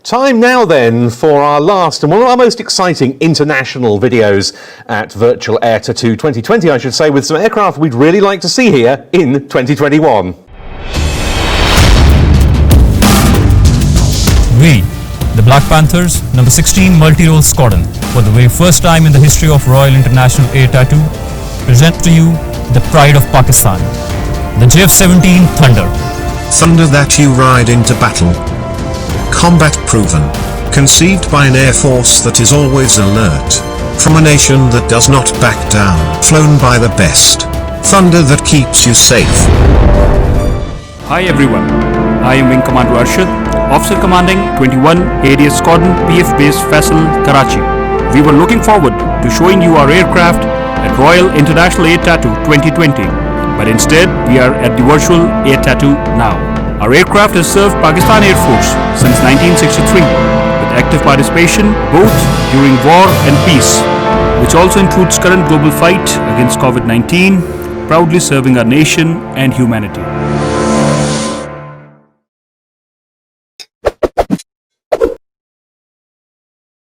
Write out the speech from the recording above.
Time now then for our last and one of our most exciting international videos at Virtual Air Tattoo 2020, I should say, with some aircraft we'd really like to see here in 2021. We, the Black Panthers, number 16 multirole squadron, for the very first time in the history of Royal International Air Tattoo, present to you the pride of Pakistan, the JF-17 Thunder. Thunder that you ride into battle. Combat proven. Conceived by an air force that is always alert. From a nation that does not back down. Flown by the best. Thunder that keeps you safe. Hi everyone, I am Wing Commander Arshad, Officer Commanding 21 ADS Squadron, PF Base Faisal, Karachi. We were looking forward to showing you our aircraft at Royal International Air Tattoo 2020, but instead we are at the Virtual Air Tattoo now. Our aircraft has served Pakistan Air Force since 1963, with active participation both during war and peace, which also includes current global fight against COVID-19, proudly serving our nation and humanity.